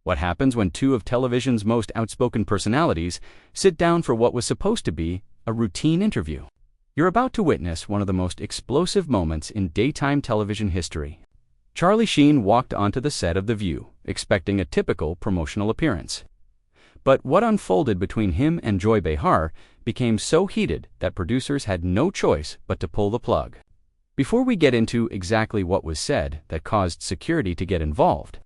What happens when two of television's most outspoken personalities sit down for what was supposed to be a routine interview? You're about to witness one of the most explosive moments in daytime television history. Charlie Sheen walked onto the set of The View, expecting a typical promotional appearance. But what unfolded between him and Joy Behar became so heated that producers had no choice but to pull the plug. Before we get into exactly what was said that caused security to get involved,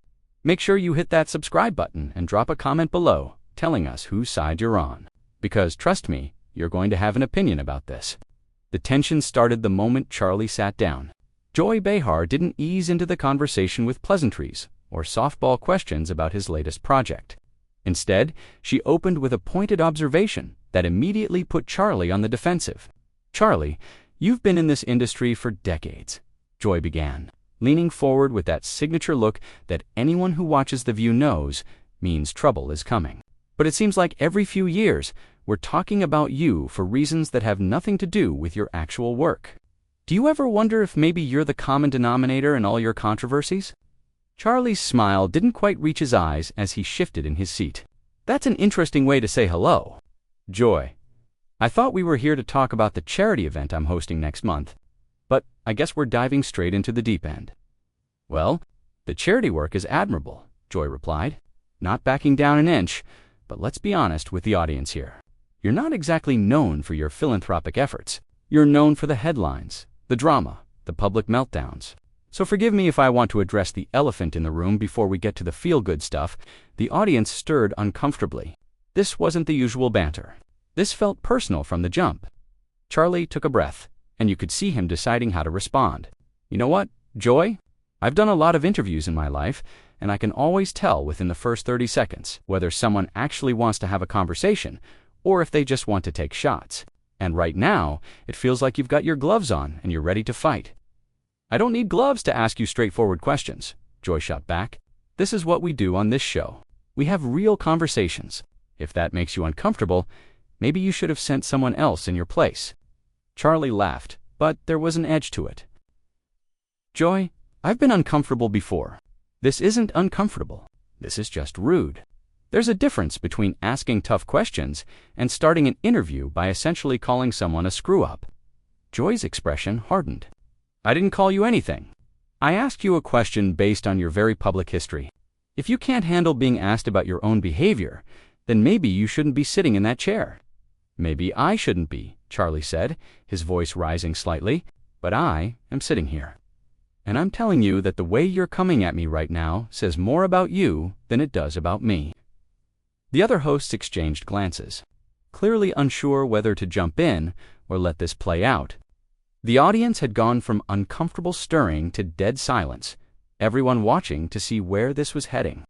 make sure you hit that subscribe button and drop a comment below telling us whose side you're on. Because trust me, you're going to have an opinion about this. The tension started the moment Charlie sat down. Joy Behar didn't ease into the conversation with pleasantries or softball questions about his latest project. Instead, she opened with a pointed observation that immediately put Charlie on the defensive. "Charlie, you've been in this industry for decades," Joy began, leaning forward with that signature look that anyone who watches The View knows means trouble is coming. "But it seems like every few years, we're talking about you for reasons that have nothing to do with your actual work. Do you ever wonder if maybe you're the common denominator in all your controversies?" Charlie's smile didn't quite reach his eyes as he shifted in his seat. "That's an interesting way to say hello. Joy, I thought we were here to talk about the charity event I'm hosting next month, but I guess we're diving straight into the deep end." "Well, the charity work is admirable," Joy replied, not backing down an inch, "but let's be honest with the audience here. You're not exactly known for your philanthropic efforts. You're known for the headlines, the drama, the public meltdowns. So forgive me if I want to address the elephant in the room before we get to the feel-good stuff." The audience stirred uncomfortably. This wasn't the usual banter. This felt personal from the jump. Charlie took a breath, and you could see him deciding how to respond. "You know what, Joy? I've done a lot of interviews in my life, and I can always tell within the first 30 seconds whether someone actually wants to have a conversation or if they just want to take shots. And right now, it feels like you've got your gloves on and you're ready to fight." "I don't need gloves to ask you straightforward questions," Joy shot back. "This is what we do on this show. We have real conversations. If that makes you uncomfortable, maybe you should have sent someone else in your place." Charlie laughed, but there was an edge to it. "Joy, I've been uncomfortable before. This isn't uncomfortable. This is just rude. There's a difference between asking tough questions and starting an interview by essentially calling someone a screw-up." Joy's expression hardened. "I didn't call you anything. I asked you a question based on your very public history. If you can't handle being asked about your own behavior, then maybe you shouldn't be sitting in that chair." "Maybe I shouldn't be," Charlie said, his voice rising slightly, "but I am sitting here. And I'm telling you that the way you're coming at me right now says more about you than it does about me." The other hosts exchanged glances, clearly unsure whether to jump in or let this play out. The audience had gone from uncomfortable stirring to dead silence, everyone watching to see where this was heading.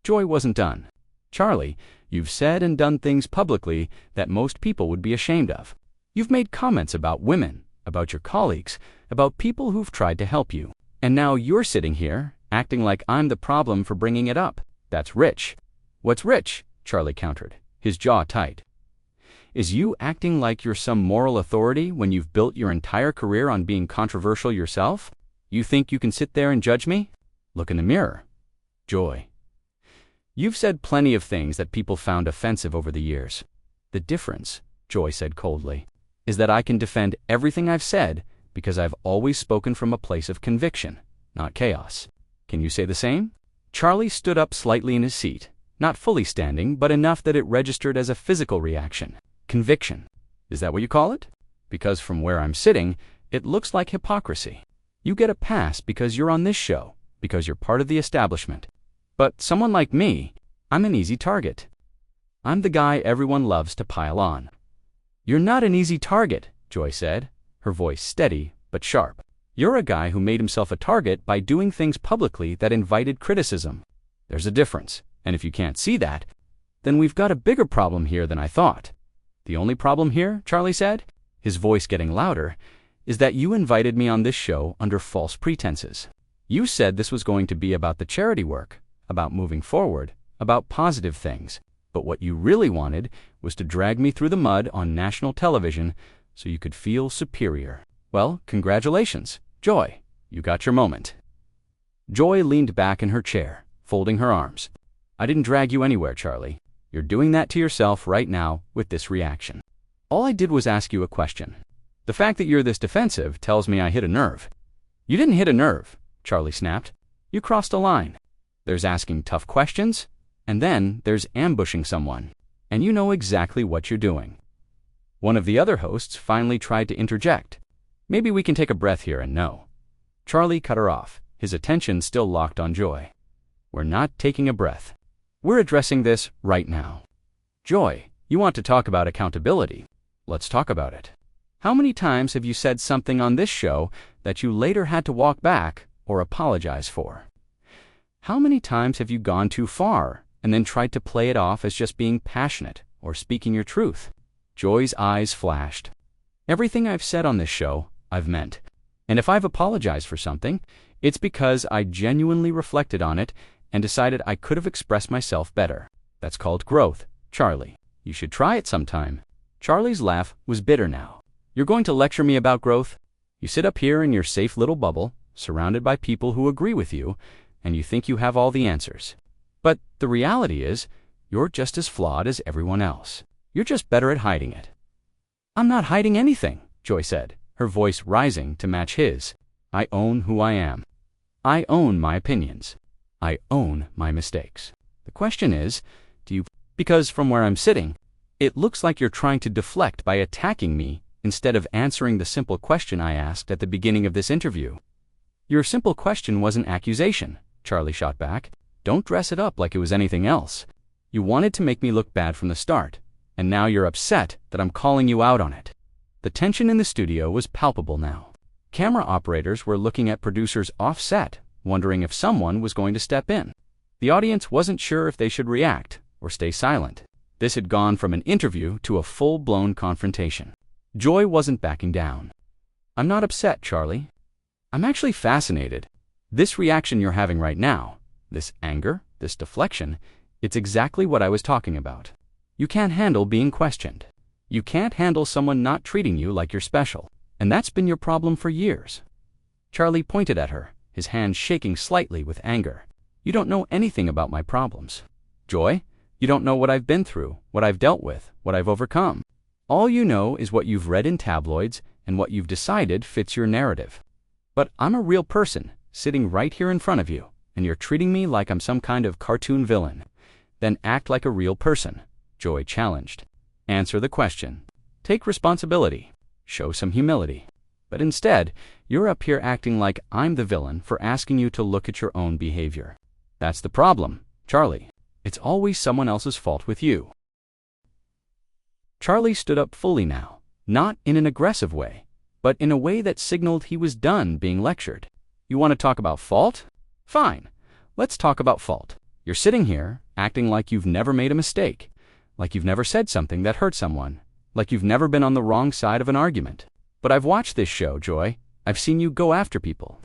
Joy wasn't done. "Charlie, you've said and done things publicly that most people would be ashamed of. You've made comments about women, about your colleagues, about people who've tried to help you. And now you're sitting here, acting like I'm the problem for bringing it up. That's rich." "What's rich?" Charlie countered, his jaw tight. "Is you acting like you're some moral authority when you've built your entire career on being controversial yourself? You think you can sit there and judge me? Look in the mirror." "Joy, you've said plenty of things that people found offensive over the years. The difference," Joy said coldly, "is that I can defend everything I've said because I've always spoken from a place of conviction, not chaos. Can you say the same?" Charlie stood up slightly in his seat, not fully standing, but enough that it registered as a physical reaction. "Conviction. Is that what you call it? Because from where I'm sitting, it looks like hypocrisy. You get a pass because you're on this show, because you're part of the establishment. But someone like me, I'm an easy target. I'm the guy everyone loves to pile on." "You're not an easy target," Joy said, her voice steady but sharp. "You're a guy who made himself a target by doing things publicly that invited criticism. There's a difference, and if you can't see that, then we've got a bigger problem here than I thought." "The only problem here," Charlie said, his voice getting louder, "is that you invited me on this show under false pretenses. You said this was going to be about the charity work, about moving forward, about positive things. But what you really wanted was to drag me through the mud on national television so you could feel superior. Well, congratulations, Joy. You got your moment." Joy leaned back in her chair, folding her arms. I didn't drag you anywhere, Charlie. You're doing that to yourself right now with this reaction. All I did was ask you a question. The fact that you're this defensive tells me I hit a nerve. You didn't hit a nerve, Charlie snapped. You crossed a line. There's asking tough questions, and then there's ambushing someone. And you know exactly what you're doing. One of the other hosts finally tried to interject. Maybe we can take a breath here and no. Charlie cut her off, his attention still locked on Joy. We're not taking a breath. We're addressing this right now. Joy, you want to talk about accountability. Let's talk about it. How many times have you said something on this show that you later had to walk back or apologize for? How many times have you gone too far and then tried to play it off as just being passionate or speaking your truth? Joy's eyes flashed. Everything I've said on this show, I've meant. And if I've apologized for something, it's because I genuinely reflected on it and decided I could have expressed myself better. That's called growth, Charlie. You should try it sometime. Charlie's laugh was bitter now. You're going to lecture me about growth? You sit up here in your safe little bubble, surrounded by people who agree with you, and you think you have all the answers. But the reality is, you're just as flawed as everyone else. You're just better at hiding it. I'm not hiding anything, Joy said, her voice rising to match his. I own who I am. I own my opinions. I own my mistakes. The question is, do you... Because from where I'm sitting, it looks like you're trying to deflect by attacking me instead of answering the simple question I asked at the beginning of this interview. Your simple question was an accusation, Charlie shot back. Don't dress it up like it was anything else. You wanted to make me look bad from the start, and now you're upset that I'm calling you out on it. The tension in the studio was palpable now. Camera operators were looking at producers off-set, wondering if someone was going to step in. The audience wasn't sure if they should react or stay silent. This had gone from an interview to a full-blown confrontation. Joy wasn't backing down. I'm not upset, Charlie. I'm actually fascinated. This reaction you're having right now, this anger, this deflection, it's exactly what I was talking about. You can't handle being questioned. You can't handle someone not treating you like you're special. And that's been your problem for years. Charlie pointed at her, his hand shaking slightly with anger. You don't know anything about my problems. Joy, you don't know what I've been through, what I've dealt with, what I've overcome. All you know is what you've read in tabloids and what you've decided fits your narrative. But I'm a real person, sitting right here in front of you, and you're treating me like I'm some kind of cartoon villain. Then act like a real person, Joy challenged. Answer the question. Take responsibility. Show some humility. But instead, you're up here acting like I'm the villain for asking you to look at your own behavior. That's the problem, Charlie. It's always someone else's fault with you. Charlie stood up fully now, not in an aggressive way, but in a way that signaled he was done being lectured. You want to talk about fault? Fine. Let's talk about fault. You're sitting here, acting like you've never made a mistake, like you've never said something that hurt someone, like you've never been on the wrong side of an argument. But I've watched this show, Joy. I've seen you go after people.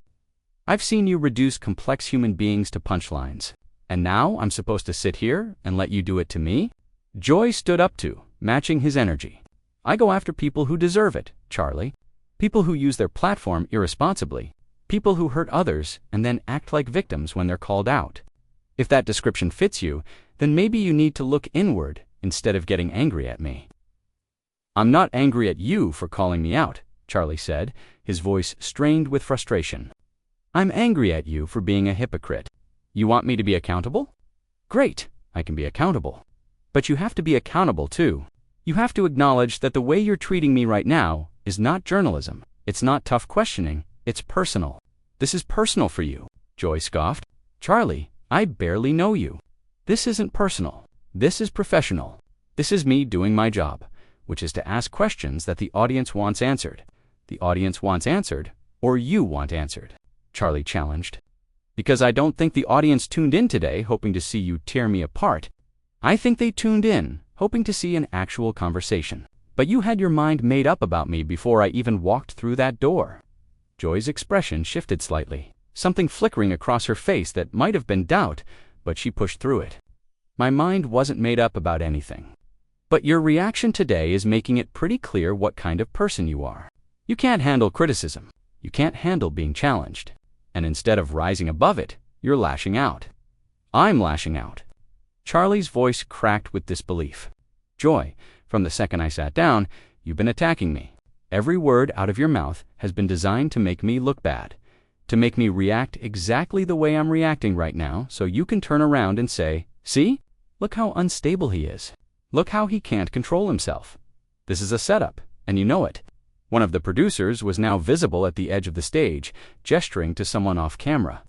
I've seen you reduce complex human beings to punchlines. And now I'm supposed to sit here and let you do it to me? Joy stood up to, matching his energy. I go after people who deserve it, Charlie. People who use their platform irresponsibly. People who hurt others and then act like victims when they're called out. If that description fits you, then maybe you need to look inward instead of getting angry at me. I'm not angry at you for calling me out, Charlie said, his voice strained with frustration. I'm angry at you for being a hypocrite. You want me to be accountable? Great, I can be accountable. But you have to be accountable too. You have to acknowledge that the way you're treating me right now is not journalism. It's not tough questioning. It's personal. This is personal for you, Joy scoffed. Charlie, I barely know you. This isn't personal. This is professional. This is me doing my job, which is to ask questions that the audience wants answered. The audience wants answered, or you want answered, Charlie challenged. Because I don't think the audience tuned in today hoping to see you tear me apart. I think they tuned in, hoping to see an actual conversation. But you had your mind made up about me before I even walked through that door. Joy's expression shifted slightly, something flickering across her face that might have been doubt, but she pushed through it. My mind wasn't made up about anything. But your reaction today is making it pretty clear what kind of person you are. You can't handle criticism. You can't handle being challenged. And instead of rising above it, you're lashing out. I'm lashing out. Charlie's voice cracked with disbelief. Joy, from the second I sat down, you've been attacking me. Every word out of your mouth has been designed to make me look bad, to make me react exactly the way I'm reacting right now, so you can turn around and say, see? Look how unstable he is. Look how he can't control himself. This is a setup, and you know it. One of the producers was now visible at the edge of the stage, gesturing to someone off camera.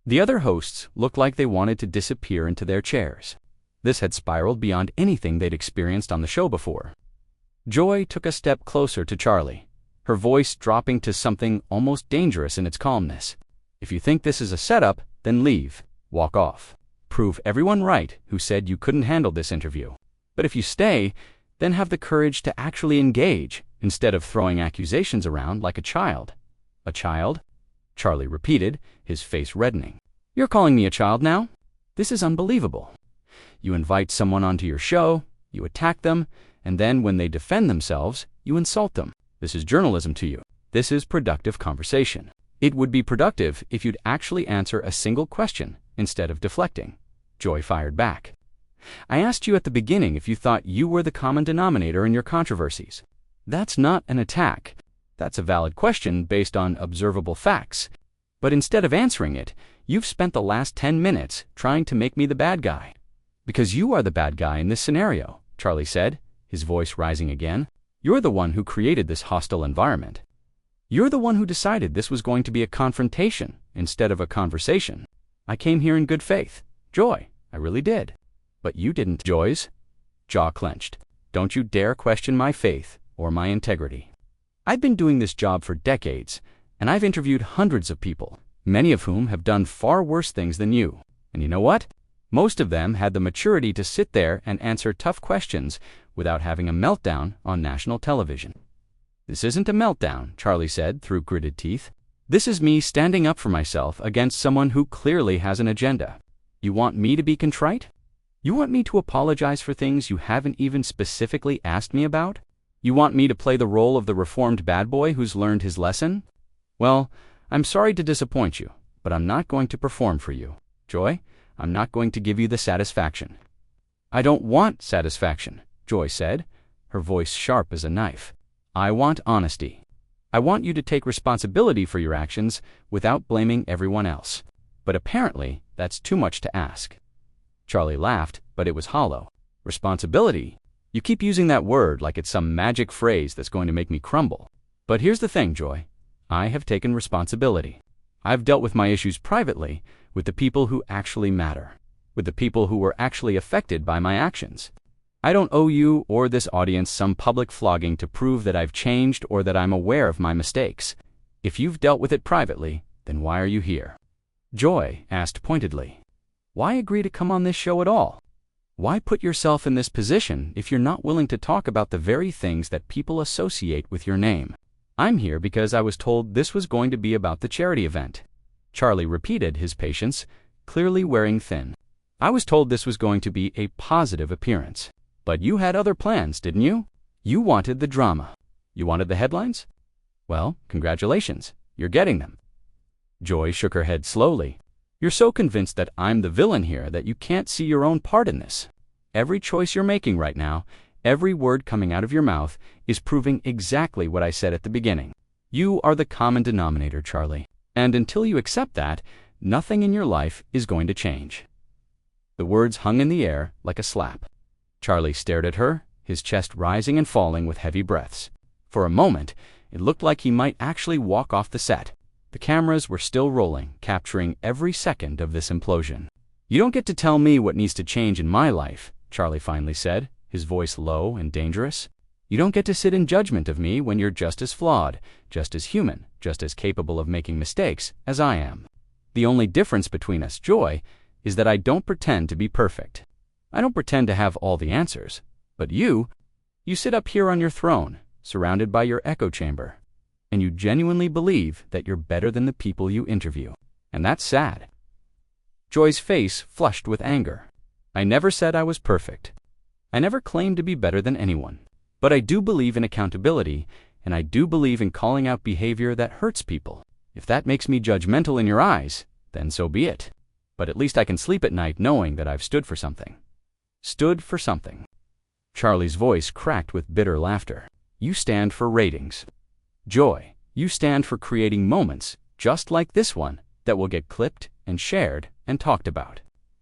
The other hosts looked like they wanted to disappear into their chairs. This had spiraled beyond anything they'd experienced on the show before. Joy took a step closer to Charlie, her voice dropping to something almost dangerous in its calmness. If you think this is a setup, then leave. Walk off. Prove everyone right who said you couldn't handle this interview. But if you stay, then have the courage to actually engage, instead of throwing accusations around like a child. A child? Charlie repeated, his face reddening. You're calling me a child now? This is unbelievable. You invite someone onto your show, you attack them, and then when they defend themselves, you insult them. This is journalism to you. This is productive conversation. It would be productive if you'd actually answer a single question instead of deflecting. Joy fired back. I asked you at the beginning if you thought you were the common denominator in your controversies. That's not an attack. That's a valid question based on observable facts. But instead of answering it, you've spent the last 10 minutes trying to make me the bad guy. Because you are the bad guy in this scenario, Charlie said, his voice rising again. You're the one who created this hostile environment. You're the one who decided this was going to be a confrontation instead of a conversation. I came here in good faith. Joy, I really did. But you didn't. Joy's jaw clenched. Don't you dare question my faith or my integrity. I've been doing this job for decades, and I've interviewed hundreds of people, many of whom have done far worse things than you. And you know what? Most of them had the maturity to sit there and answer tough questions without having a meltdown on national television. This isn't a meltdown, Charlie said through gritted teeth. This is me standing up for myself against someone who clearly has an agenda. You want me to be contrite? You want me to apologize for things you haven't even specifically asked me about? You want me to play the role of the reformed bad boy who's learned his lesson? Well, I'm sorry to disappoint you, but I'm not going to perform for you. Joy, I'm not going to give you the satisfaction. I don't want satisfaction, Joy said, her voice sharp as a knife. I want honesty. I want you to take responsibility for your actions without blaming everyone else. But apparently, that's too much to ask. Charlie laughed, but it was hollow. Responsibility? You keep using that word like it's some magic phrase that's going to make me crumble. But here's the thing, Joy. I have taken responsibility. I've dealt with my issues privately, with the people who actually matter, with the people who were actually affected by my actions. I don't owe you or this audience some public flogging to prove that I've changed or that I'm aware of my mistakes. If you've dealt with it privately, then why are you here? Joy asked pointedly. Why agree to come on this show at all? Why put yourself in this position if you're not willing to talk about the very things that people associate with your name? I'm here because I was told this was going to be about the charity event. Charlie repeated his patience, clearly wearing thin. I was told this was going to be a positive appearance. But you had other plans, didn't you? You wanted the drama. You wanted the headlines? Well, congratulations. You're getting them. Joy shook her head slowly. You're so convinced that I'm the villain here that you can't see your own part in this. Every choice you're making right now, every word coming out of your mouth, is proving exactly what I said at the beginning. You are the common denominator, Charlie. And until you accept that, nothing in your life is going to change. The words hung in the air like a slap. Charlie stared at her, his chest rising and falling with heavy breaths. For a moment, it looked like he might actually walk off the set. The cameras were still rolling, capturing every second of this implosion. You don't get to tell me what needs to change in my life, Charlie finally said, his voice low and dangerous. You don't get to sit in judgment of me when you're just as flawed, just as human, just as capable of making mistakes as I am. The only difference between us, Joy, is that I don't pretend to be perfect. I don't pretend to have all the answers. But you sit up here on your throne, surrounded by your echo chamber, and you genuinely believe that you're better than the people you interview. And that's sad. Joy's face flushed with anger. I never said I was perfect. I never claimed to be better than anyone. But I do believe in accountability, and I do believe in calling out behavior that hurts people. If that makes me judgmental in your eyes, then so be it. But at least I can sleep at night knowing that I've stood for something. stood for something. Charlie's voice cracked with bitter laughter. You stand for ratings. Joy, you stand for creating moments, just like this one, that will get clipped and shared and talked about.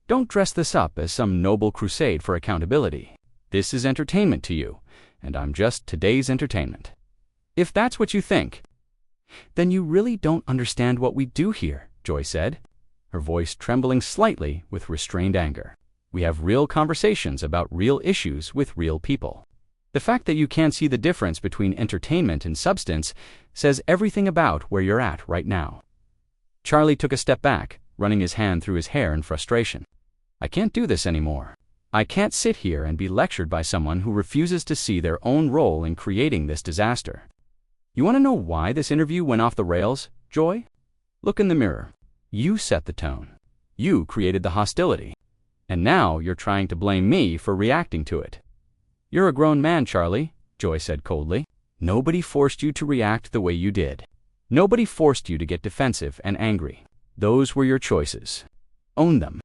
Don't dress this up as some noble crusade for accountability. This is entertainment to you, and I'm just today's entertainment. If that's what you think, then you really don't understand what we do here, Joy said, her voice trembling slightly with restrained anger. We have real conversations about real issues with real people. The fact that you can't see the difference between entertainment and substance says everything about where you're at right now. Charlie took a step back, running his hand through his hair in frustration. I can't do this anymore. I can't sit here and be lectured by someone who refuses to see their own role in creating this disaster. You want to know why this interview went off the rails, Joy? Look in the mirror. You set the tone. You created the hostility. And now you're trying to blame me for reacting to it. You're a grown man, Charlie, Joy said coldly. Nobody forced you to react the way you did. Nobody forced you to get defensive and angry. Those were your choices. Own them.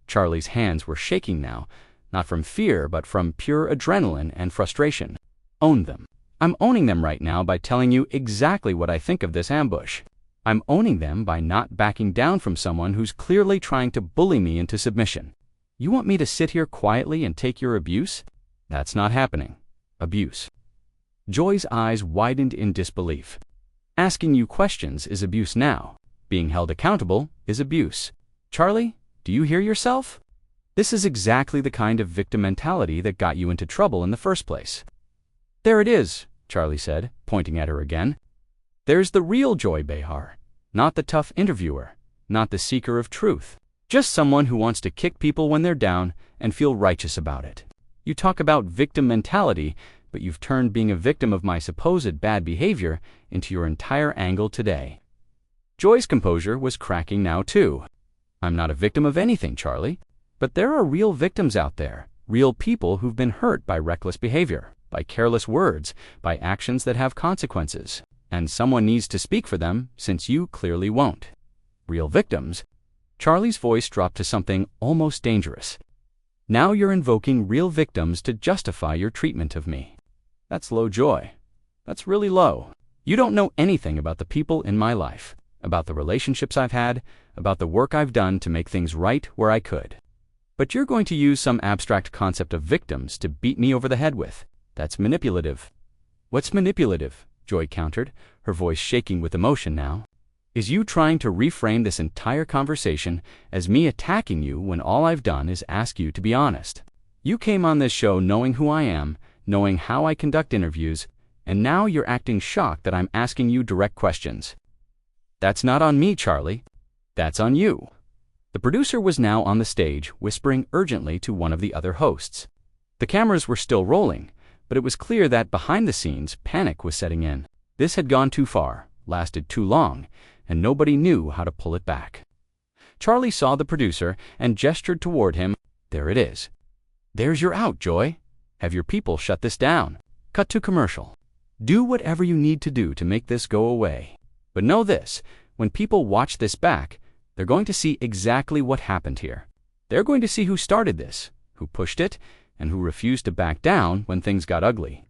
Charlie's hands were shaking now, not from fear but from pure adrenaline and frustration. Own them. I'm owning them right now by telling you exactly what I think of this ambush. I'm owning them by not backing down from someone who's clearly trying to bully me into submission. You want me to sit here quietly and take your abuse? That's not happening. Abuse. Joy's eyes widened in disbelief. Asking you questions is abuse now. Being held accountable is abuse. Charlie, do you hear yourself? This is exactly the kind of victim mentality that got you into trouble in the first place. There it is, Charlie said, pointing at her again. There's the real Joy Behar, not the tough interviewer, not the seeker of truth, just someone who wants to kick people when they're down and feel righteous about it. You talk about victim mentality, but you've turned being a victim of my supposed bad behavior into your entire angle today. Joy's composure was cracking now too. I'm not a victim of anything, Charlie, but there are real victims out there, real people who've been hurt by reckless behavior, by careless words, by actions that have consequences. And someone needs to speak for them, since you clearly won't. Real victims. Charlie's voice dropped to something almost dangerous. Now you're invoking real victims to justify your treatment of me. That's low, Joy. That's really low. You don't know anything about the people in my life, about the relationships I've had, about the work I've done to make things right where I could. But you're going to use some abstract concept of victims to beat me over the head with. That's manipulative. What's manipulative? Joy countered, her voice shaking with emotion now. Is you trying to reframe this entire conversation as me attacking you when all I've done is ask you to be honest. You came on this show knowing who I am, knowing how I conduct interviews, and now you're acting shocked that I'm asking you direct questions. That's not on me, Charlie. That's on you. The producer was now on the stage, whispering urgently to one of the other hosts. The cameras were still rolling, but it was clear that behind the scenes, panic was setting in. This had gone too far, lasted too long, and nobody knew how to pull it back. Charlie saw the producer and gestured toward him. There it is. There's your out, Joy. Have your people shut this down. Cut to commercial. Do whatever you need to do to make this go away. But know this, when people watch this back, they're going to see exactly what happened here. They're going to see who started this, who pushed it, and who refused to back down when things got ugly.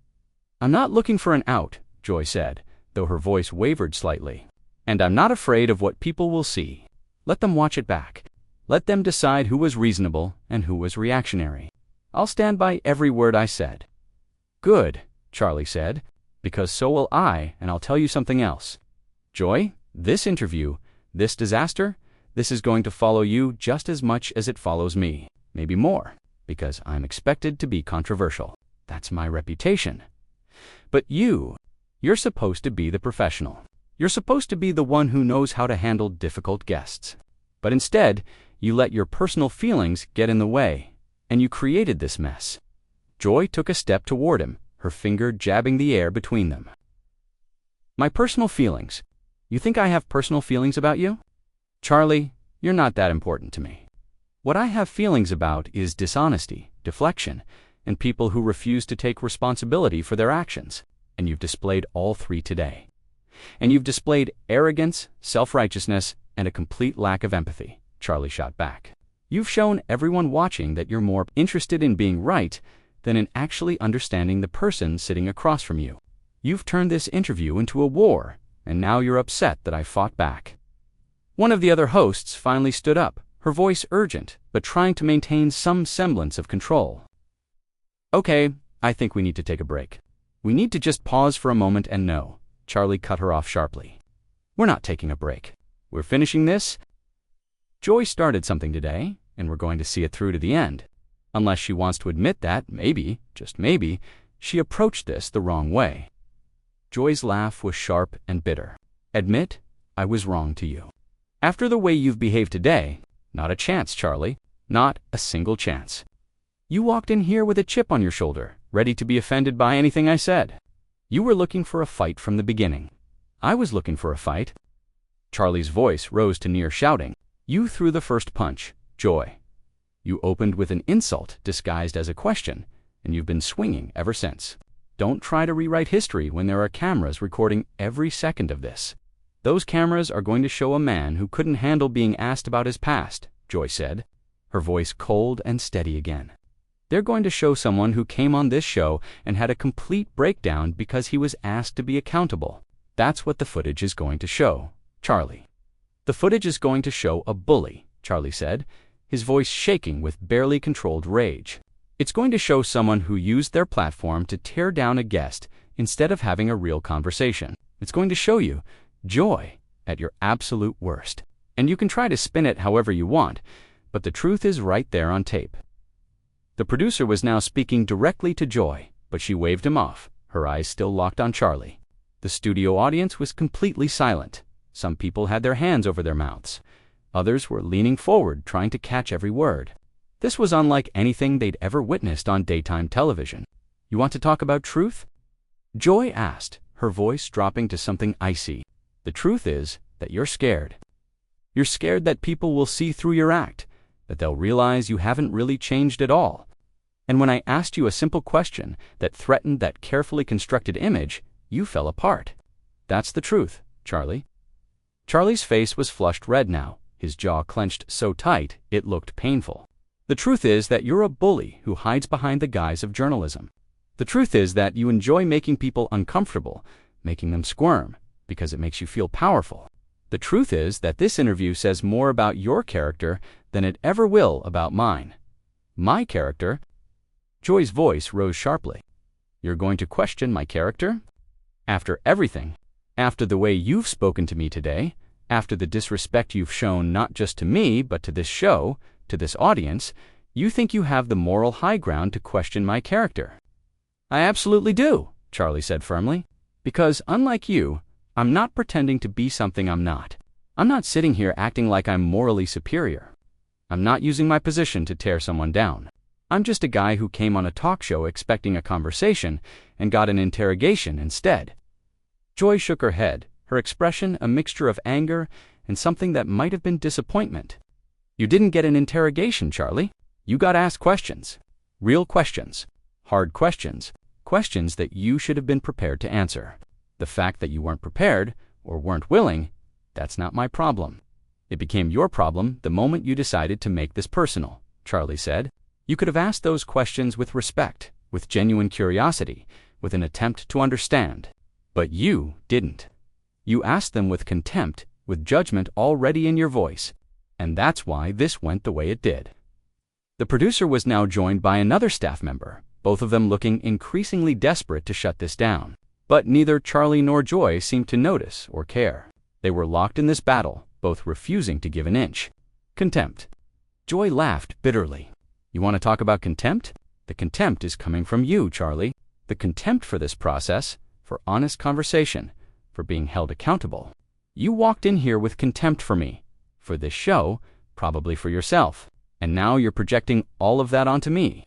I'm not looking for an out, Joy said, though her voice wavered slightly. And I'm not afraid of what people will see. Let them watch it back. Let them decide who was reasonable and who was reactionary. I'll stand by every word I said. Good, Charlie said, because so will I, and I'll tell you something else. Joy, this interview, this disaster, this is going to follow you just as much as it follows me, maybe more. Because I'm expected to be controversial. That's my reputation. But you're supposed to be the professional. You're supposed to be the one who knows how to handle difficult guests. But instead, you let your personal feelings get in the way, and you created this mess. Joy took a step toward him, her finger jabbing the air between them. My personal feelings. You think I have personal feelings about you? Charlie, you're not that important to me. What I have feelings about is dishonesty, deflection, and people who refuse to take responsibility for their actions. And you've displayed all three today. And you've displayed arrogance, self-righteousness, and a complete lack of empathy, Charlie shot back. You've shown everyone watching that you're more interested in being right than in actually understanding the person sitting across from you. You've turned this interview into a war, and now you're upset that I fought back." One of the other hosts finally stood up, her voice urgent, but trying to maintain some semblance of control. "Okay, I think we need to take a break. We need to just pause for a moment and know," Charlie cut her off sharply. "We're not taking a break. We're finishing this. Joy started something today, and we're going to see it through to the end. Unless she wants to admit that, maybe, just maybe, she approached this the wrong way." Joy's laugh was sharp and bitter. "Admit, I was wrong to you. After the way you've behaved today, not a chance, Charlie. Not a single chance. You walked in here with a chip on your shoulder, ready to be offended by anything I said. You were looking for a fight from the beginning. I was looking for a fight." Charlie's voice rose to near shouting. "You threw the first punch, Joy. You opened with an insult disguised as a question, and you've been swinging ever since. Don't try to rewrite history when there are cameras recording every second of this. Those cameras are going to show a man who couldn't handle being asked about his past," Joy said, her voice cold and steady again. "They're going to show someone who came on this show and had a complete breakdown because he was asked to be accountable. That's what the footage is going to show, Charlie. The footage is going to show a bully," Charlie said, his voice shaking with barely controlled rage. "It's going to show someone who used their platform to tear down a guest instead of having a real conversation. It's going to show you, Joy, at your absolute worst. And you can try to spin it however you want, but the truth is right there on tape." The producer was now speaking directly to Joy, but she waved him off, her eyes still locked on Charlie. The studio audience was completely silent. Some people had their hands over their mouths. Others were leaning forward, trying to catch every word. This was unlike anything they'd ever witnessed on daytime television. "You want to talk about truth?" Joy asked, her voice dropping to something icy. "The truth is that you're scared. You're scared that people will see through your act, that they'll realize you haven't really changed at all. And when I asked you a simple question that threatened that carefully constructed image, you fell apart. That's the truth, Charlie." Charlie's face was flushed red now, his jaw clenched so tight it looked painful. "The truth is that you're a bully who hides behind the guise of journalism. The truth is that you enjoy making people uncomfortable, making them squirm, because it makes you feel powerful. The truth is that this interview says more about your character than it ever will about mine. My character?" Joy's voice rose sharply. "You're going to question my character? After everything? After the way you've spoken to me today? After the disrespect you've shown not just to me, but to this show, to this audience, you think you have the moral high ground to question my character?" "I absolutely do," Charlie said firmly. "Because, unlike you, I'm not pretending to be something I'm not. I'm not sitting here acting like I'm morally superior. I'm not using my position to tear someone down. I'm just a guy who came on a talk show expecting a conversation and got an interrogation instead." Joy shook her head, her expression a mixture of anger and something that might have been disappointment. "You didn't get an interrogation, Charlie. You got asked questions. Real questions. Hard questions. Questions that you should have been prepared to answer. The fact that you weren't prepared, or weren't willing, that's not my problem. It became your problem the moment you decided to make this personal," Charlie said. "You could have asked those questions with respect, with genuine curiosity, with an attempt to understand. But you didn't. You asked them with contempt, with judgment already in your voice, and that's why this went the way it did." The producer was now joined by another staff member, both of them looking increasingly desperate to shut this down. But neither Charlie nor Joy seemed to notice or care. They were locked in this battle, both refusing to give an inch. "Contempt." Joy laughed bitterly. "You want to talk about contempt? The contempt is coming from you, Charlie. The contempt for this process, for honest conversation, for being held accountable. You walked in here with contempt for me, for this show, probably for yourself, and now you're projecting all of that onto me."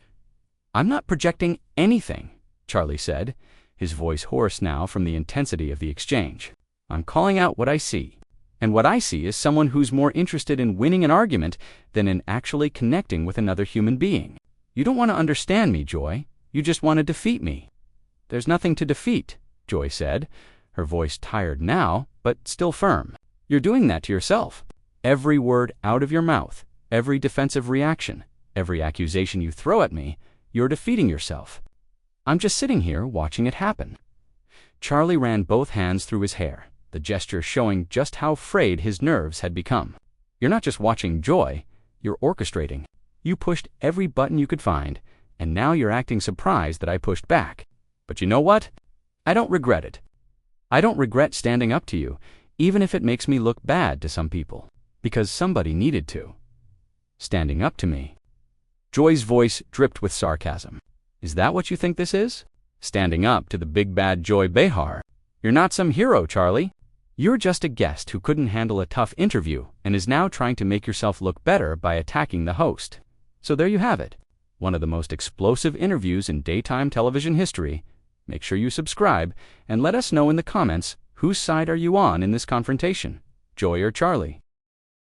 "I'm not projecting anything," Charlie said, his voice hoarse now from the intensity of the exchange. "I'm calling out what I see, and what I see is someone who's more interested in winning an argument than in actually connecting with another human being. You don't want to understand me, Joy. You just want to defeat me." "There's nothing to defeat," Joy said, her voice tired now, but still firm. "You're doing that to yourself. Every word out of your mouth, Every defensive reaction, every accusation you throw at me, you're defeating yourself. I'm just sitting here watching it happen." Charlie ran both hands through his hair, the gesture showing just how frayed his nerves had become. "You're not just watching Joy, you're orchestrating. You pushed every button you could find, and now you're acting surprised that I pushed back. But you know what? I don't regret it. I don't regret standing up to you, even if it makes me look bad to some people, because somebody needed to. Standing up to me." Joy's voice dripped with sarcasm. "Is that what you think this is? Standing up to the big bad Joy Behar? You're not some hero, Charlie. You're just a guest who couldn't handle a tough interview and is now trying to make yourself look better by attacking the host." So there you have it. One of the most explosive interviews in daytime television history. Make sure you subscribe and let us know in the comments, whose side are you on in this confrontation, Joy or Charlie?